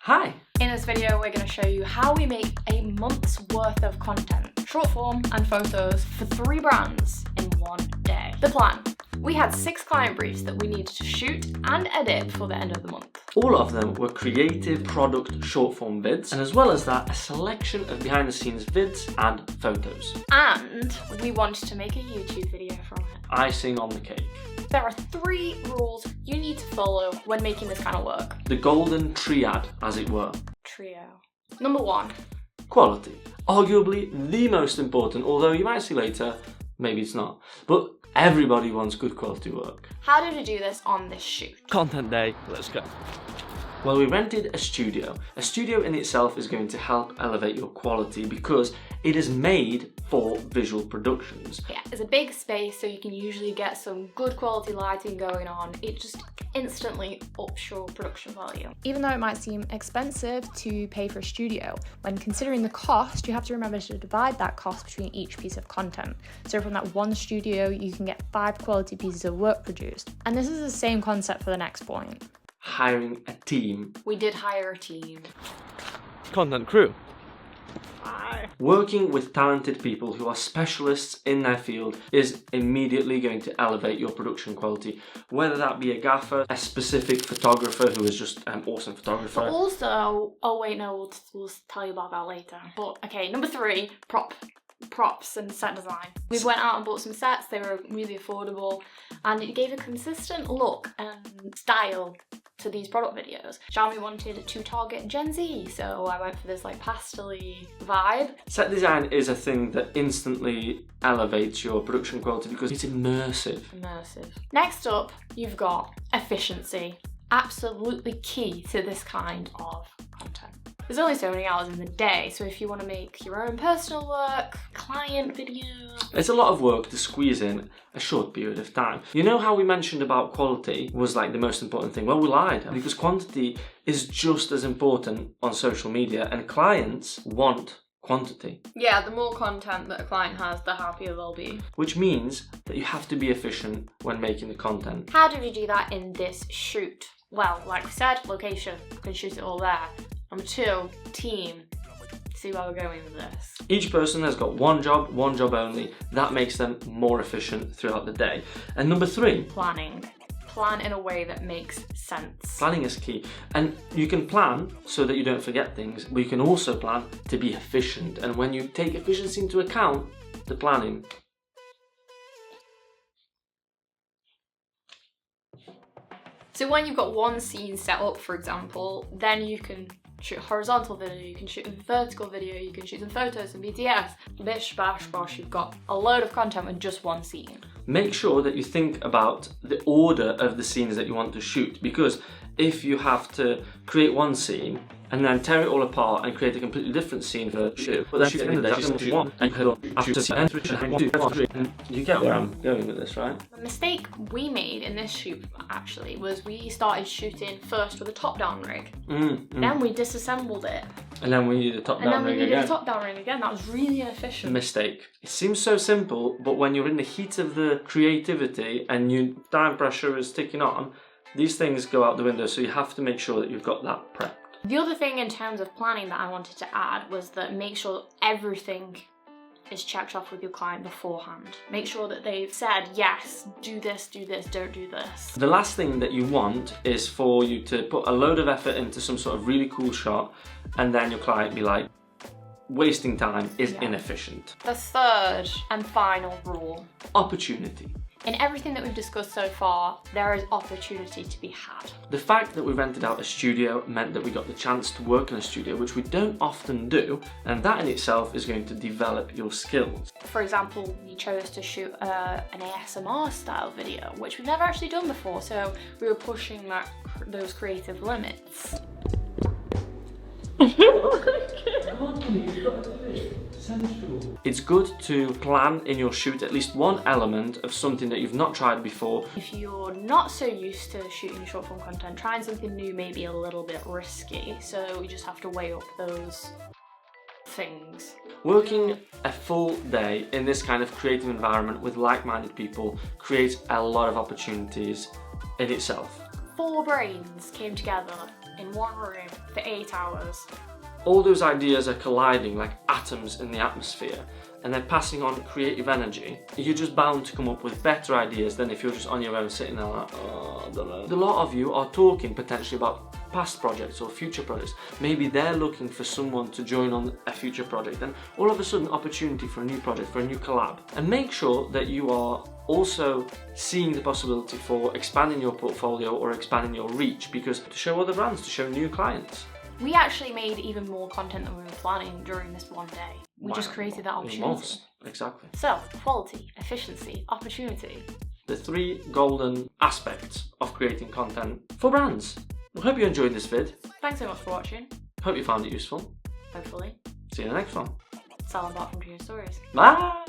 Hi! In this video, we're going to show you how we make a month's worth of content, short form and photos for 3 brands in one day. The plan. We had 6 client briefs that we needed to shoot and edit before the end of the month. All of them were creative product short form vids, and as well as that, a selection of behind the scenes vids and photos. And we wanted to make a YouTube video from it. Icing on the cake. There are 3 rules you need to follow when making this kind of work. The golden triad, as it were. Trio. Number 1. Quality. Arguably the most important, although you might see later, maybe it's not. But everybody wants good quality work. How did we do this on this shoot? Content day, let's go. Well, we rented a studio. A studio in itself is going to help elevate your quality because it is made for visual productions. Yeah, it's a big space, so you can usually get some good quality lighting going on. It just instantly ups your production value. Even though it might seem expensive to pay for a studio, when considering the cost, you have to remember to divide that cost between each piece of content. So from that one studio, you can get 5 quality pieces of work produced. And this is the same concept for the next point. Hiring a team. We did hire a team. Content crew. Working with talented people who are specialists in their field is immediately going to elevate your production quality. Whether that be a gaffer, a specific photographer who is just an awesome photographer. But also, oh wait, no, we'll tell you about that later. But okay, number 3, props and set design. We went out and bought some sets, they were really affordable, and it gave a consistent look and style to these product videos. Xiaomi wanted to target Gen Z, so I went for this like pastel-y vibe. Set design is a thing that instantly elevates your production quality because it's immersive. Next up, you've got efficiency. Absolutely key to this kind of content. There's only so many hours in the day, so if you want to make your own personal work, client videos... It's a lot of work to squeeze in a short period of time. You know how we mentioned about quality was like the most important thing? Well, we lied, because quantity is just as important on social media, and clients want quantity. Yeah, the more content that a client has, the happier they'll be. Which means that you have to be efficient when making the content. How did we do that in this shoot? Well, like we said, location, you can shoot it all there. Number 2, team. See where we're going with this. Each person has got one job only. That makes them more efficient throughout the day. And number 3, planning. Plan in a way that makes sense. Planning is key. And you can plan so that you don't forget things, but you can also plan to be efficient. And when you take efficiency into account, the planning. So when you've got one scene set up, for example, then you can shoot horizontal video, you can shoot a vertical video, you can shoot some photos and BTS. Bish, bash, bosh, you've got a load of content with just one scene. Make sure that you think about the order of the scenes that you want to shoot, because if you have to create one scene and then tear it all apart and create a completely different scene for shoot, but then shoot one and you get where I'm going with this, right? The mistake we made in this shoot actually was we started shooting first with a top-down rig. Then we disassembled it. And then we needed a top-down rig again. That was really inefficient. Mistake. It seems so simple, but when you're in the heat of the creativity and your time pressure is ticking on, these things go out the window, so you have to make sure that you've got that prepped. The other thing in terms of planning that I wanted to add was that make sure everything is checked off with your client beforehand. Make sure that they've said, yes, do this, don't do this. The last thing that you want is for you to put a load of effort into some sort of really cool shot and then your client be like, wasting time is inefficient. The 3rd and final rule. Opportunity. In everything that we've discussed so far, there is opportunity to be had. The fact that we rented out a studio meant that we got the chance to work in a studio, which we don't often do, and that in itself is going to develop your skills. For example, we chose to shoot an ASMR style video, which we've never actually done before, so we were pushing those creative limits. It's good to plan in your shoot at least one element of something that you've not tried before. If you're not so used to shooting short form content, trying something new may be a little bit risky, so you just have to weigh up those things. Working a full day in this kind of creative environment with like-minded people creates a lot of opportunities in itself. 4 brains came together in one room for 8 hours. All those ideas are colliding like atoms in the atmosphere, and they're passing on creative energy. You're just bound to come up with better ideas than if you're just on your own sitting there like, oh, I don't know. A lot of you are talking potentially about past projects or future projects. Maybe they're looking for someone to join on a future project, and all of a sudden opportunity for a new project, for a new collab. And make sure that you are also seeing the possibility for expanding your portfolio or expanding your reach, because to show other brands, to show new clients. We actually made even more content than we were planning during this one day. We just created that opportunity. Exactly. So, quality, efficiency, opportunity. The 3 golden aspects of creating content for brands. I hope you enjoyed this vid. Thanks so much for watching. Hope you found it useful. Hopefully. See you in the next one. Sell and bought from Dream Stories. Bye!